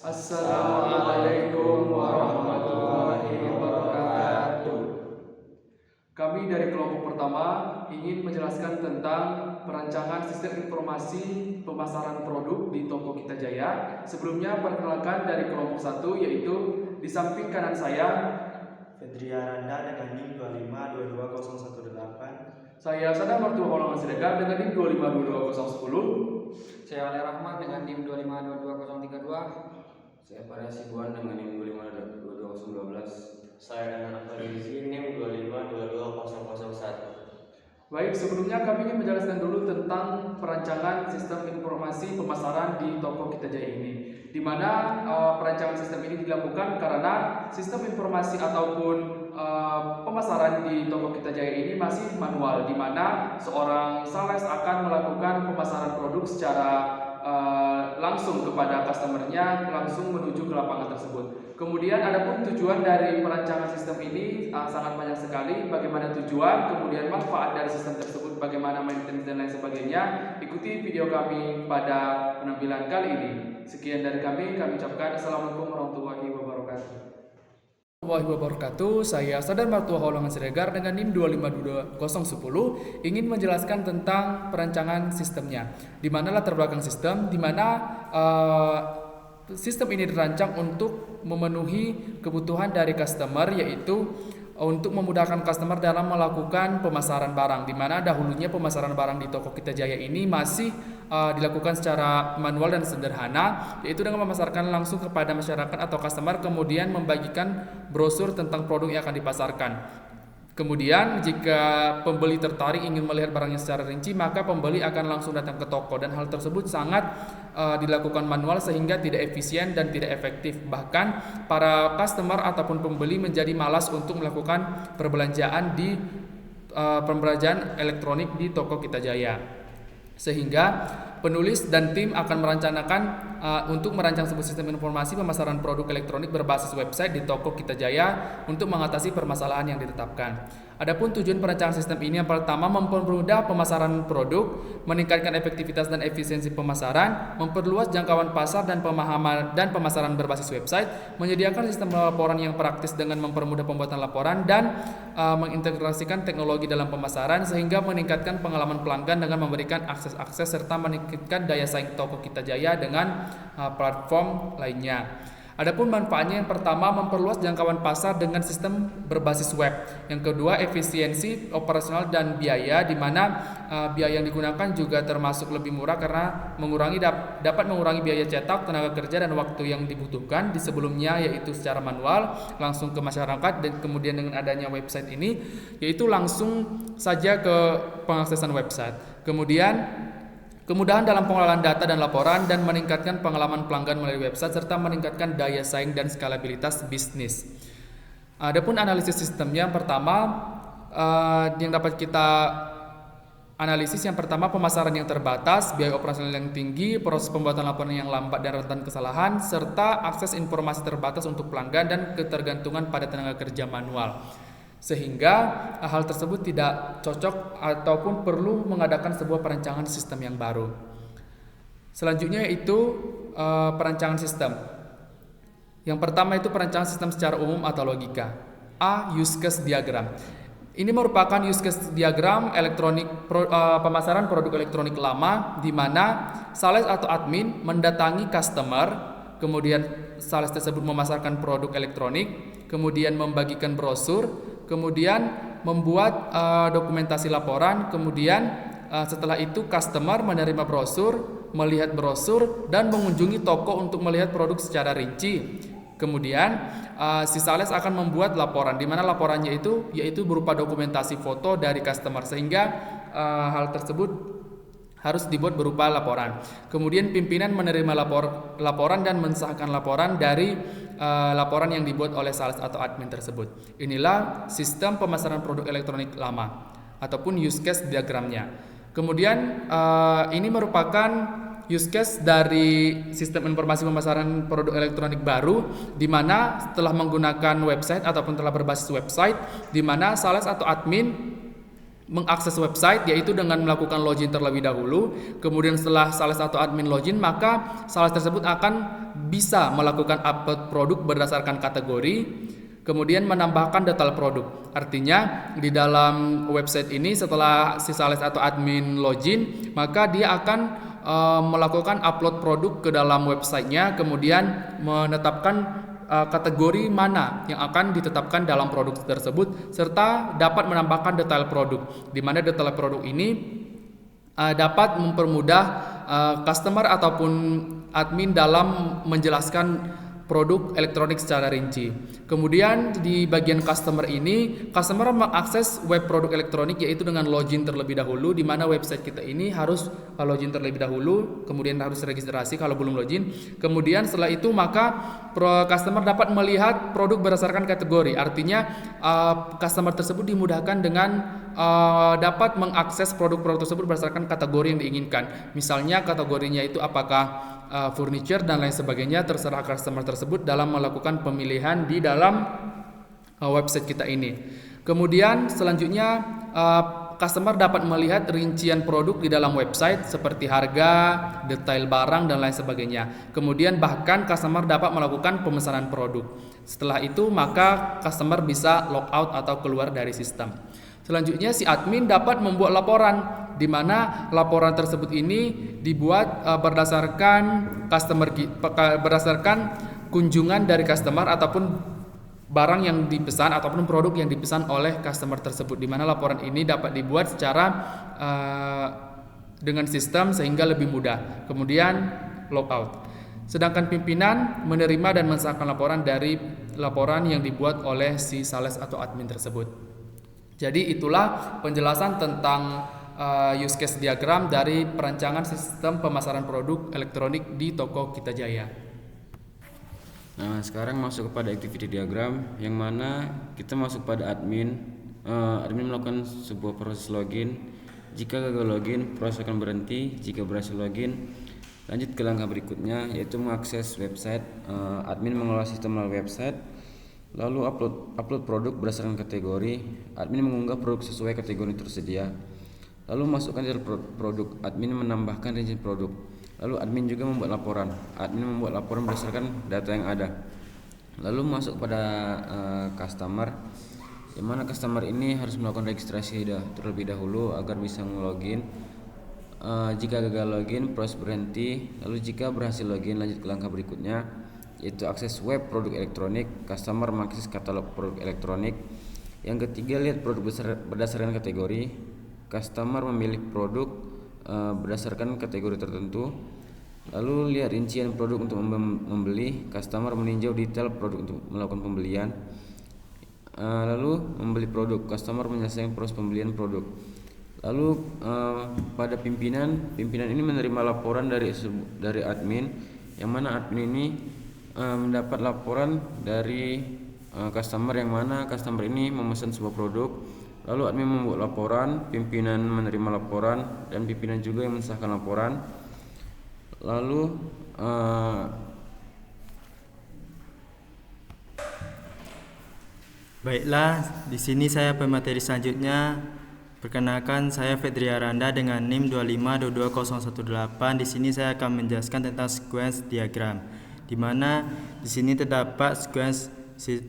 Assalamualaikum warahmatullahi wabarakatuh. Kami dari kelompok pertama ingin menjelaskan tentang perancangan sistem informasi pemasaran produk di toko Kita Jaya. Sebelumnya perkenalkan dari kelompok 1, yaitu di samping kanan saya Fedriaranda dengan NIM 2522018. Saya Sadar Martua Holongan Siregar dengan NIM 2522010. Saya Ali Rahman dengan NIM 2522032. Saya Pada Sibuan dengan NIM 2522012. Saya Anak Farizi NIM 2522001. Baik, sebelumnya kami ingin menjelaskan dulu tentang perancangan sistem informasi pemasaran di toko Kita Jaya ini, di mana perancangan sistem ini dilakukan karena sistem informasi ataupun pemasaran di toko Kita Jaya ini masih manual, di mana seorang sales akan melakukan pemasaran produk secara langsung kepada customernya, langsung menuju ke lapangan tersebut. Kemudian adapun tujuan dari perancangan sistem ini sangat banyak sekali. Bagaimana tujuan, kemudian manfaat dari sistem tersebut, bagaimana maintenance dan lain sebagainya. Ikuti video kami pada penampilan kali ini. Sekian dari kami ucapkan Assalamualaikum warahmatullahi wabarakatuh. Saya Sadar Martua Holongan Siregar dengan NIM 2522010 ingin menjelaskan tentang perancangan sistemnya. Di mana latar belakang sistem, di mana sistem ini dirancang untuk memenuhi kebutuhan dari customer, yaitu untuk memudahkan customer dalam melakukan pemasaran barang, di mana dahulunya pemasaran barang di toko Kita Jaya ini masih dilakukan secara manual dan sederhana, yaitu dengan memasarkan langsung kepada masyarakat atau customer, kemudian membagikan brosur tentang produk yang akan dipasarkan. Kemudian jika pembeli tertarik ingin melihat barangnya secara rinci, maka pembeli akan langsung datang ke toko, dan hal tersebut sangat dilakukan manual sehingga tidak efisien dan tidak efektif. Bahkan para customer ataupun pembeli menjadi malas untuk melakukan perbelanjaan elektronik di toko Kita Jaya. Sehingga penulis dan tim akan merencanakan untuk merancang sebuah sistem informasi pemasaran produk elektronik berbasis website di toko Kita Jaya untuk mengatasi permasalahan yang ditetapkan. Adapun tujuan perancangan sistem ini yang pertama, mempermudah pemasaran produk, meningkatkan efektivitas dan efisiensi pemasaran, memperluas jangkauan pasar dan pemahaman dan pemasaran berbasis website, menyediakan sistem laporan yang praktis dengan mempermudah pembuatan laporan, dan mengintegrasikan teknologi dalam pemasaran sehingga meningkatkan pengalaman pelanggan dengan memberikan akses serta meningkatkan daya saing toko Kita Jaya dengan platform lainnya. Adapun manfaatnya, yang pertama, memperluas jangkauan pasar dengan sistem berbasis web. Yang kedua, efisiensi operasional dan biaya, di mana biaya yang digunakan juga termasuk lebih murah karena dapat mengurangi biaya cetak, tenaga kerja, dan waktu yang dibutuhkan di sebelumnya, yaitu secara manual langsung ke masyarakat, dan kemudian dengan adanya website ini, yaitu langsung saja ke pengaksesan website. Kemudian kemudahan dalam pengelolaan data dan laporan, dan meningkatkan pengalaman pelanggan melalui website, serta meningkatkan daya saing dan skalabilitas bisnis. Adapun analisis sistemnya, yang pertama yang dapat kita analisis, yang pertama, pemasaran yang terbatas, biaya operasional yang tinggi, proses pembuatan laporan yang lambat dan rentan kesalahan, serta akses informasi terbatas untuk pelanggan dan ketergantungan pada tenaga kerja manual. Sehingga hal tersebut tidak cocok ataupun perlu mengadakan sebuah perancangan sistem yang baru. Selanjutnya yaitu perancangan sistem. Yang pertama itu perancangan sistem secara umum atau logika. A. Use case diagram. Ini merupakan use case diagram pemasaran produk elektronik lama, di mana sales atau admin mendatangi customer, kemudian sales tersebut memasarkan produk elektronik, kemudian membagikan brosur, kemudian membuat dokumentasi laporan, kemudian setelah itu customer menerima brosur, melihat brosur, dan mengunjungi toko untuk melihat produk secara rinci. Kemudian si sales akan membuat laporan, di mana laporannya yaitu berupa dokumentasi foto dari customer, sehingga hal tersebut harus dibuat berupa laporan. Kemudian pimpinan menerima laporan dan mensahkan laporan dari laporan yang dibuat oleh sales atau admin tersebut. Inilah sistem pemasaran produk elektronik lama ataupun use case diagramnya. Kemudian ini merupakan use case dari sistem informasi pemasaran produk elektronik baru, di mana setelah menggunakan website ataupun telah berbasis website, di mana sales atau admin mengakses website, yaitu dengan melakukan login terlebih dahulu. Kemudian setelah sales atau admin login, maka sales tersebut akan bisa melakukan upload produk berdasarkan kategori, kemudian menambahkan detail produk. Artinya di dalam website ini setelah si sales atau admin login, maka dia akan melakukan upload produk ke dalam websitenya, kemudian menetapkan kategori mana yang akan ditetapkan dalam produk tersebut, serta dapat menambahkan detail produk, di mana detail produk ini dapat mempermudah customer ataupun admin dalam menjelaskan produk elektronik secara rinci. Kemudian di bagian customer ini, customer mengakses web produk elektronik yaitu dengan login terlebih dahulu, di mana website kita ini harus login terlebih dahulu, kemudian harus registrasi kalau belum login. Kemudian setelah itu maka customer dapat melihat produk berdasarkan kategori. Artinya customer tersebut dimudahkan dengan dapat mengakses produk-produk tersebut berdasarkan kategori yang diinginkan. Misalnya kategorinya itu apakah furniture dan lain sebagainya, terserah customer tersebut dalam melakukan pemilihan di dalam website kita ini. Kemudian selanjutnya customer dapat melihat rincian produk di dalam website seperti harga, detail barang dan lain sebagainya. Kemudian bahkan customer dapat melakukan pemesanan produk. Setelah itu maka customer bisa log out atau keluar dari sistem. Selanjutnya si admin dapat membuat laporan, di mana laporan tersebut ini dibuat berdasarkan kunjungan dari customer ataupun barang yang dipesan ataupun produk yang dipesan oleh customer tersebut, di mana laporan ini dapat dibuat secara dengan sistem sehingga lebih mudah. Kemudian logout. Sedangkan pimpinan menerima dan mensahkan laporan dari laporan yang dibuat oleh si sales atau admin tersebut. Jadi itulah penjelasan tentang use case diagram dari perancangan sistem pemasaran produk elektronik di toko Kita Jaya. Nah, sekarang masuk kepada activity diagram, yang mana kita masuk pada admin. Admin melakukan sebuah proses login. Jika gagal login, proses akan berhenti. Jika berhasil login, lanjut ke langkah berikutnya, yaitu mengakses website. Admin mengelola sistem melalui website, lalu upload produk berdasarkan kategori. Admin mengunggah produk sesuai kategori tersedia, lalu masukkan detail produk. Admin menambahkan rincian produk, lalu admin juga membuat laporan. Admin membuat laporan berdasarkan data yang ada. Lalu masuk pada customer, yang mana customer ini harus melakukan registrasi terlebih dahulu agar bisa login. Jika gagal login, proses berhenti. Lalu jika berhasil login, lanjut ke langkah berikutnya, yaitu akses web produk elektronik. Customer mengakses katalog produk elektronik. Yang ketiga, lihat produk berdasarkan kategori. Customer memilih produk berdasarkan kategori tertentu. Lalu lihat rincian produk untuk membeli. Customer meninjau detail produk untuk melakukan pembelian. Lalu membeli produk. Customer menyelesaikan proses pembelian produk. Lalu pada pimpinan ini menerima laporan dari admin, yang mana admin ini mendapat laporan dari customer, yang mana customer ini memesan sebuah produk. Lalu admin membuat laporan, pimpinan menerima laporan, dan pimpinan juga yang mensahkan laporan. Lalu baiklah, di sini saya pemateri selanjutnya. Perkenalkan, saya Fedriaranda dengan NIM 2522018. Di sini saya akan menjelaskan tentang sequence diagram, di mana di sini terdapat sequence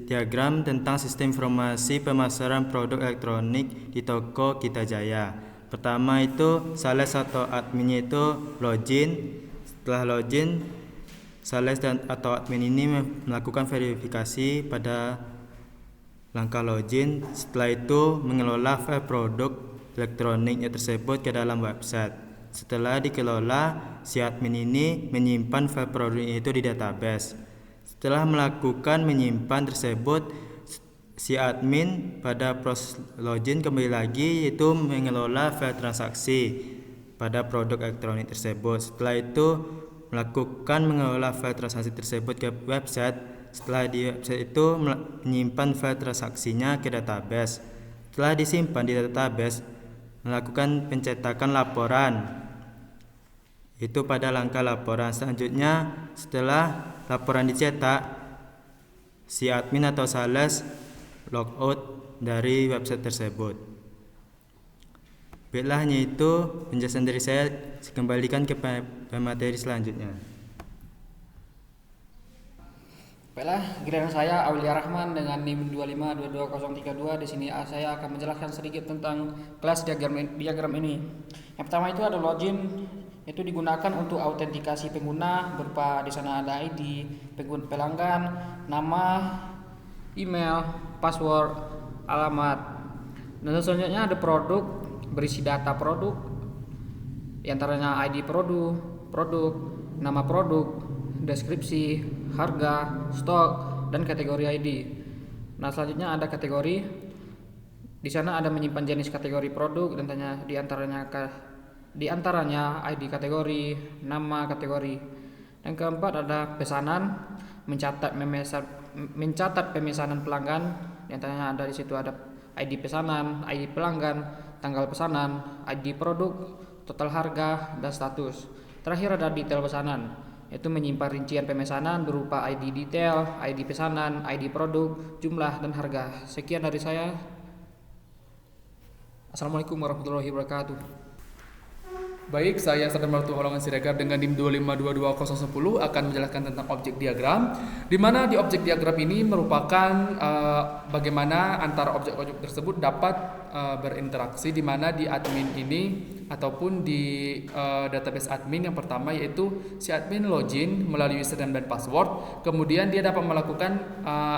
diagram tentang sistem informasi pemasaran produk elektronik di toko Kita Jaya. Pertama itu sales atau adminnya itu login. Setelah login, sales atau admin ini melakukan verifikasi pada langkah login. Setelah itu mengelola file produk elektroniknya tersebut ke dalam website. Setelah dikelola, si admin ini menyimpan file produk itu di database. Setelah melakukan menyimpan tersebut, si admin pada proses login kembali lagi, yaitu mengelola file transaksi pada produk elektronik tersebut. Setelah itu melakukan mengelola file transaksi tersebut ke website. Setelah di website itu menyimpan file transaksinya ke database. Setelah disimpan di database, melakukan pencetakan laporan, itu pada langkah laporan. Selanjutnya, setelah laporan dicetak, si admin atau sales logout dari website tersebut. Baiklah, hanya itu penjelasan dari saya. Kembalikan ke pemateri selanjutnya. Baiklah, giliran saya Aulia Rahman dengan NIM 2522032. Di sini saya akan menjelaskan sedikit tentang kelas diagram ini. Yang pertama itu ada login, itu digunakan untuk autentikasi pengguna berupa di sana ada ID pelanggan, nama, email, password, alamat. Dan selanjutnya ada produk, berisi data produk, di antaranya ID produk, nama produk, deskripsi, harga, stok, dan kategori ID. Nah, selanjutnya ada kategori. Di sana ada menyimpan jenis kategori produk dan di antaranya ID kategori, nama kategori. Yang keempat ada pesanan, mencatat pemesanan pelanggan. Di antaranya ada di situ ada ID pesanan, ID pelanggan, tanggal pesanan, ID produk, total harga, dan status. Terakhir ada detail pesanan, yaitu menyimpan rincian pemesanan berupa ID detail, ID pesanan, ID produk, jumlah, dan harga. Sekian dari saya. Assalamualaikum warahmatullahi wabarakatuh. Baik, saya Sardan Martu Holongan Siregar dengan NIM 2522010 akan menjelaskan tentang objek diagram, di mana di objek diagram ini merupakan bagaimana antara objek-objek tersebut dapat berinteraksi, di mana di admin ini ataupun di database admin yang pertama yaitu si admin login melalui username dan password, kemudian dia dapat melakukan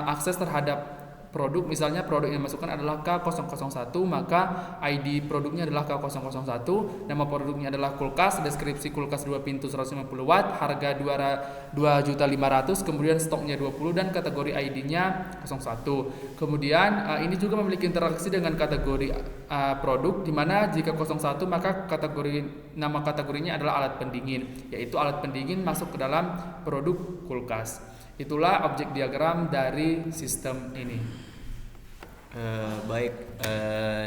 akses terhadap produk. Misalnya produk yang dimasukkan adalah K001, maka ID produknya adalah K001, nama produknya adalah kulkas, deskripsi kulkas 2 pintu 150 watt, harga 2.500.000, kemudian stoknya 20 dan kategori ID-nya 01. Kemudian ini juga memiliki interaksi dengan kategori produk, di mana jika 01 maka nama kategorinya adalah alat pendingin, yaitu alat pendingin masuk ke dalam produk kulkas. Itulah objek diagram dari sistem ini.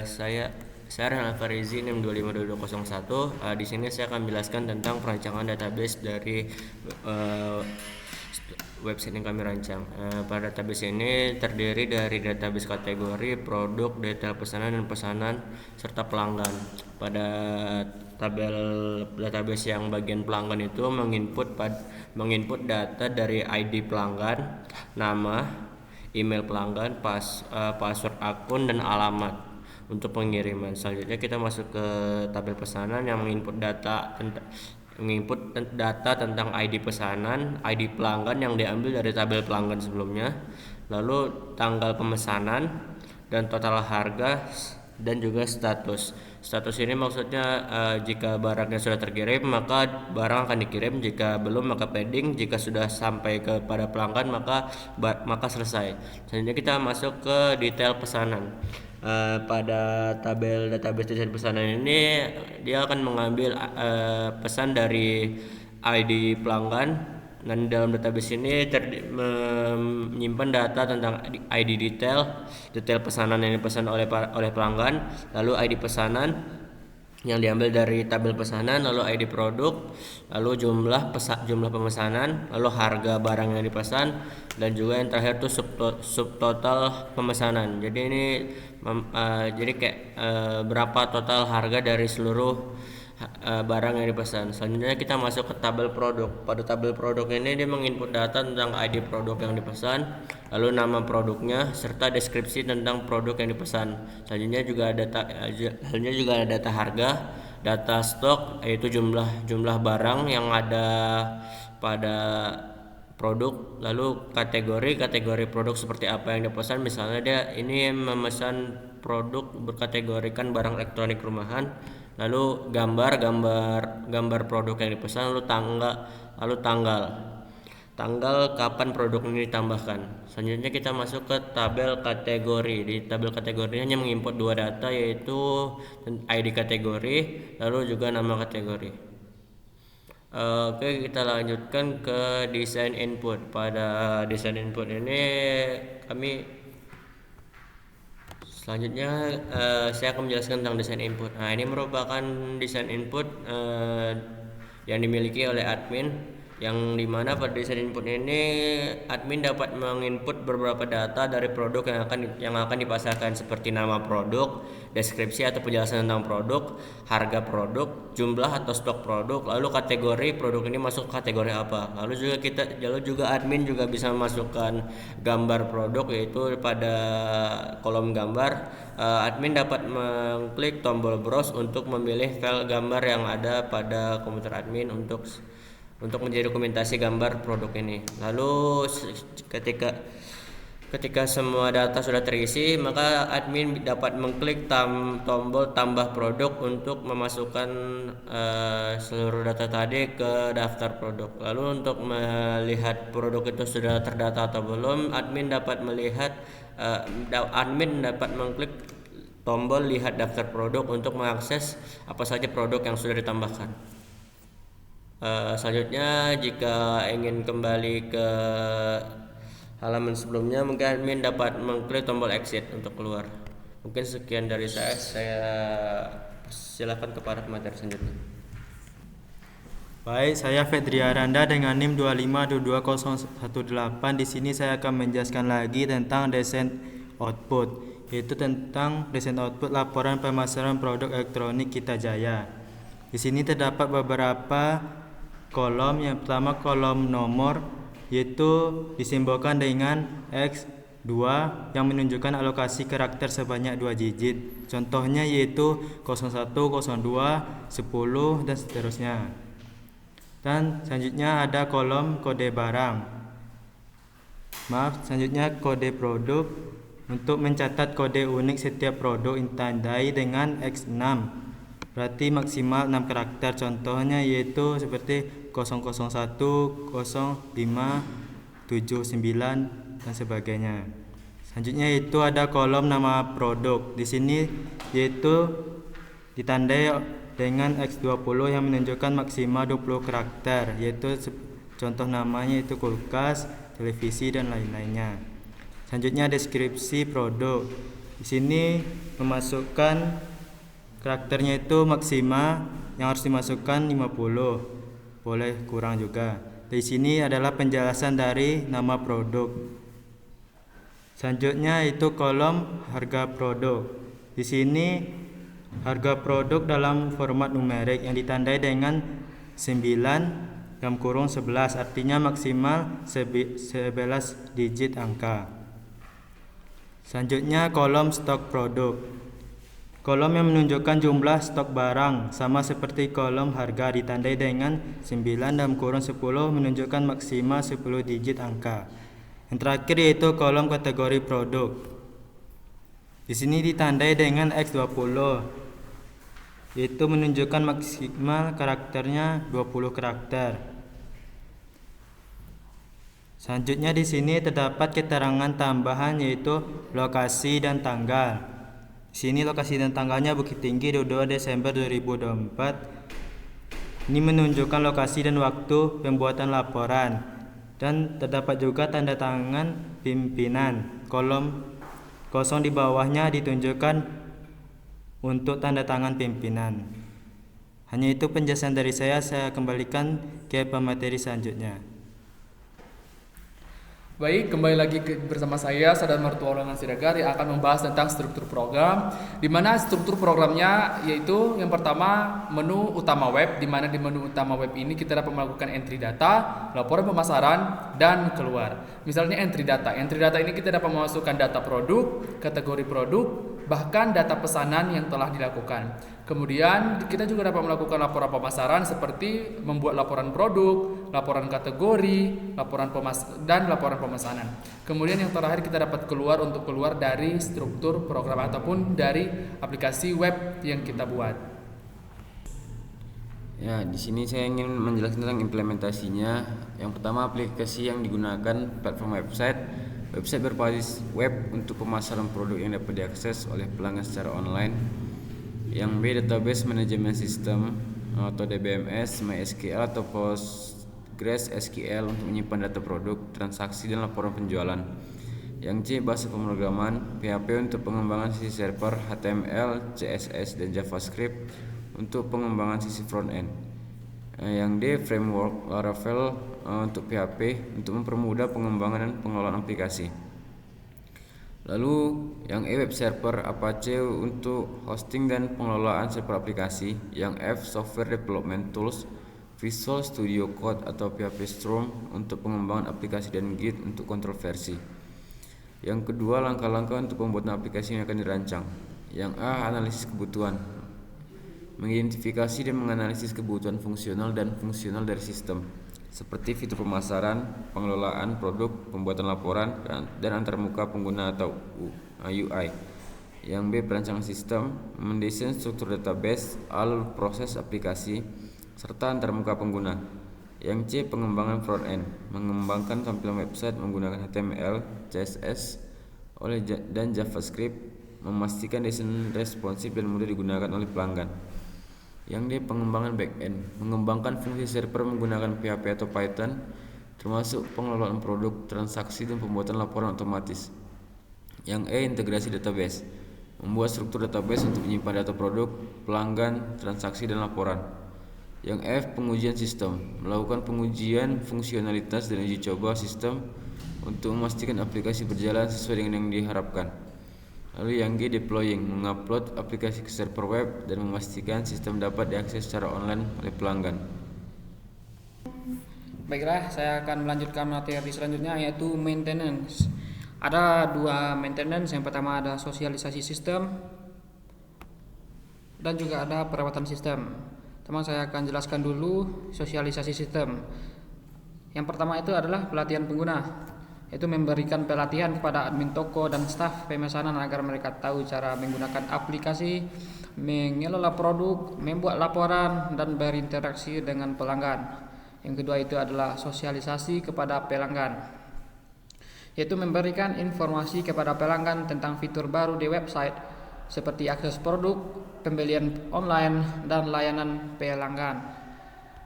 Saya Renal Farizi NIM 2522001. Di sini saya akan menjelaskan tentang perancangan database dari website yang kami rancang. Pada database ini terdiri dari database kategori, produk, detail pesanan dan pesanan serta pelanggan. Pada tabel database yang bagian pelanggan itu menginput data dari ID pelanggan, nama, email pelanggan, password akun, dan alamat untuk pengiriman. Selanjutnya kita masuk ke tabel pesanan yang menginput data tentang ID pesanan, ID pelanggan yang diambil dari tabel pelanggan sebelumnya, lalu tanggal pemesanan dan total harga, dan juga status. Status ini maksudnya jika barangnya sudah terkirim maka barang akan dikirim, jika belum maka pending, jika sudah sampai kepada pelanggan maka selesai. Selanjutnya kita masuk ke detail pesanan. Pada tabel database detail pesanan ini dia akan mengambil pesan dari ID pelanggan, dan dalam database ini menyimpan data tentang ID detail pesanan yang dipesan oleh pelanggan, lalu ID pesanan yang diambil dari tabel pesanan, lalu ID produk, lalu jumlah pemesanan, lalu harga barang yang dipesan, dan juga yang terakhir itu subtotal pemesanan. Jadi ini berapa total harga dari seluruh barang yang dipesan. Selanjutnya kita masuk ke tabel produk. Pada tabel produk ini dia menginput data tentang ID produk yang dipesan, lalu nama produknya serta deskripsi tentang produk yang dipesan. Selanjutnya juga ada data harga, data stok, yaitu jumlah barang yang ada pada produk, lalu kategori produk seperti apa yang dipesan. Misalnya dia ini memesan produk berkategorikan barang elektronik rumahan, lalu gambar produk yang dipesan, lalu tanggal kapan produk ini ditambahkan. Selanjutnya kita masuk ke tabel kategori. Di tabel kategori hanya menginput dua data, yaitu ID kategori lalu juga nama kategori. Oke, kita lanjutkan ke desain input. Pada desain input ini selanjutnya saya akan menjelaskan tentang desain input. Nah, ini merupakan desain input yang dimiliki oleh admin. yang dimana pada desain input ini admin dapat menginput beberapa data dari produk yang akan dipasarkan seperti nama produk, deskripsi atau penjelasan tentang produk, harga produk, jumlah atau stok produk, lalu kategori produk ini masuk kategori apa. Lalu juga admin juga bisa memasukkan gambar produk, yaitu pada kolom gambar admin dapat mengklik tombol browse untuk memilih file gambar yang ada pada komputer admin untuk menjadi dokumentasi gambar produk ini. Lalu ketika semua data sudah terisi, maka admin dapat mengklik tombol tambah produk untuk memasukkan seluruh data tadi ke daftar produk. Lalu untuk melihat produk itu sudah terdata atau belum, admin dapat mengklik tombol lihat daftar produk untuk mengakses apa saja produk yang sudah ditambahkan. Selanjutnya, jika ingin kembali ke halaman sebelumnya, mungkin admin dapat mengklik tombol exit untuk keluar. Mungkin sekian dari saya silakan kepada pemateri selanjutnya. Baik, saya Fedri Aranda dengan NIM 252218. Di sini saya akan menjelaskan lagi tentang desain output, yaitu tentang desain output laporan pemasaran produk elektronik Kita Jaya. Di sini terdapat beberapa kolom. Yang pertama kolom nomor, yaitu disimbolkan dengan X2 yang menunjukkan alokasi karakter sebanyak 2 digit. Contohnya yaitu 01, 02, 10 dan seterusnya. Dan selanjutnya ada kolom kode barang. Selanjutnya kode produk. Untuk mencatat kode unik setiap produk ditandai dengan X6. Berarti maksimal 6 karakter. Contohnya yaitu seperti 001, 05, 79 dan sebagainya. Selanjutnya itu ada kolom nama produk. Di sini yaitu ditandai dengan X20 yang menunjukkan maksimal 20 karakter, yaitu contoh namanya itu kulkas, televisi dan lain-lainnya. Selanjutnya deskripsi produk. Di sini memasukkan karakternya itu maksimal yang harus dimasukkan 50, boleh kurang juga. Di sini adalah penjelasan dari nama produk. Selanjutnya itu kolom harga produk. Di sini harga produk dalam format numerik yang ditandai dengan 9 dalam kurung 11, artinya maksimal 11 digit angka. Selanjutnya kolom stok produk. Kolom yang menunjukkan jumlah stok barang, sama seperti kolom harga, ditandai dengan 9 dalam kurung 10 menunjukkan maksimal 10 digit angka. Yang terakhir yaitu kolom kategori produk. Di sini ditandai dengan X20, yaitu menunjukkan maksimal karakternya 20 karakter. Selanjutnya di sini terdapat keterangan tambahan yaitu lokasi dan tanggal. Di sini lokasi dan tanggalnya Bukit Tinggi 22 Desember 2024. Ini menunjukkan lokasi dan waktu pembuatan laporan. Dan terdapat juga tanda tangan pimpinan. Kolom kosong di bawahnya ditunjukkan untuk tanda tangan pimpinan. Hanya itu penjelasan dari saya kembalikan ke pemateri selanjutnya. Baik, kembali lagi bersama saya Sadar Martuaulangan Siregar yang akan membahas tentang struktur program, di mana struktur programnya yaitu yang pertama menu utama web, di mana di menu utama web ini kita dapat melakukan entry data, laporan pemasaran, dan keluar. Misalnya entry data ini kita dapat memasukkan data produk, kategori produk, bahkan data pesanan yang telah dilakukan. Kemudian kita juga dapat melakukan laporan pemasaran seperti membuat laporan produk, laporan kategori, dan laporan pemesanan. Kemudian yang terakhir kita dapat keluar dari struktur program ataupun dari aplikasi web yang kita buat. Ya, di sini saya ingin menjelaskan tentang implementasinya. Yang pertama, aplikasi yang digunakan platform website berbasis web untuk pemasaran produk yang dapat diakses oleh pelanggan secara online. Yang B, database management system atau DBMS, MySQL atau PostgreSQL untuk menyimpan data produk, transaksi dan laporan penjualan. Yang C, bahasa pemrograman PHP untuk pengembangan sisi server, HTML, CSS dan JavaScript untuk pengembangan sisi front end. Yang D, framework Laravel untuk PHP untuk mempermudah pengembangan dan pengelolaan aplikasi. Lalu yang E, web server Apache untuk hosting dan pengelolaan server aplikasi. Yang F, software development tools Visual Studio Code atau PHP Storm untuk pengembangan aplikasi dan Git untuk kontrol versi. Yang kedua, langkah-langkah untuk pembuatan aplikasi yang akan dirancang. Yang A, analisis kebutuhan, mengidentifikasi dan menganalisis kebutuhan fungsional dan fungsional dari sistem, seperti fitur pemasaran, pengelolaan produk, pembuatan laporan, dan antarmuka pengguna atau UI. Yang B, perancangan sistem, mendesain struktur database, alur proses aplikasi, serta antarmuka pengguna. Yang C, pengembangan front-end, mengembangkan tampilan website menggunakan HTML, CSS, dan JavaScript, memastikan desain responsif dan mudah digunakan oleh pelanggan. Yang D, pengembangan back-end, mengembangkan fungsi server menggunakan PHP atau Python, termasuk pengelolaan produk, transaksi, dan pembuatan laporan otomatis. Yang E, integrasi database, membuat struktur database untuk menyimpan data produk, pelanggan, transaksi, dan laporan. Yang F, pengujian sistem, melakukan pengujian fungsionalitas dan uji coba sistem untuk memastikan aplikasi berjalan sesuai dengan yang diharapkan. Lalu yang G, deploying, mengupload aplikasi ke server web dan memastikan sistem dapat diakses secara online oleh pelanggan. Baiklah, saya akan melanjutkan materi selanjutnya, yaitu maintenance. Ada dua maintenance. Yang pertama ada sosialisasi sistem dan juga ada perawatan sistem. Teman, saya akan jelaskan dulu sosialisasi sistem. Yang pertama itu adalah pelatihan pengguna, yaitu memberikan pelatihan kepada admin toko dan staf pemesanan agar mereka tahu cara menggunakan aplikasi, mengelola produk, membuat laporan, dan berinteraksi dengan pelanggan. Yang kedua itu adalah sosialisasi kepada pelanggan, yaitu memberikan informasi kepada pelanggan tentang fitur baru di website seperti akses produk, pembelian online, dan layanan pelanggan.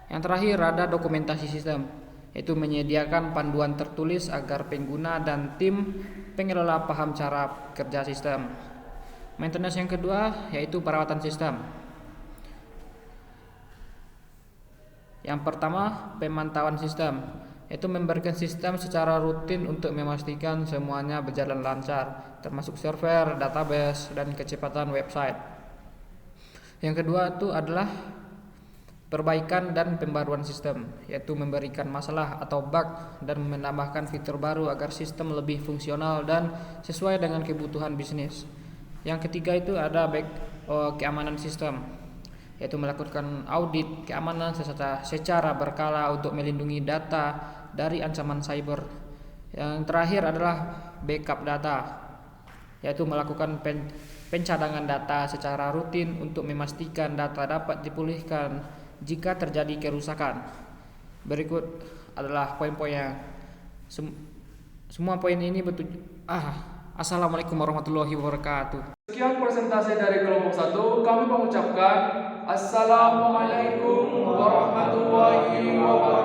Yang terakhir ada dokumentasi sistem, yaitu menyediakan panduan tertulis agar pengguna dan tim pengelola paham cara kerja sistem. Maintenance yang kedua yaitu perawatan sistem. Yang pertama, pemantauan sistem, yaitu memberikan sistem secara rutin untuk memastikan semuanya berjalan lancar, termasuk server, database, dan kecepatan website. Yang kedua itu adalah perbaikan dan pembaruan sistem, yaitu memberikan masalah atau bug dan menambahkan fitur baru agar sistem lebih fungsional dan sesuai dengan kebutuhan bisnis. Yang ketiga itu ada keamanan sistem, yaitu melakukan audit keamanan secara berkala untuk melindungi data dari ancaman cyber. Yang terakhir adalah backup data, yaitu melakukan pencadangan data secara rutin untuk memastikan data dapat dipulihkan jika terjadi kerusakan. Berikut adalah poin-poin yang semua poin ini Assalamualaikum warahmatullahi wabarakatuh. Sekian presentasi dari kelompok 1. Kami mengucapkan Assalamualaikum warahmatullahi wabarakatuh.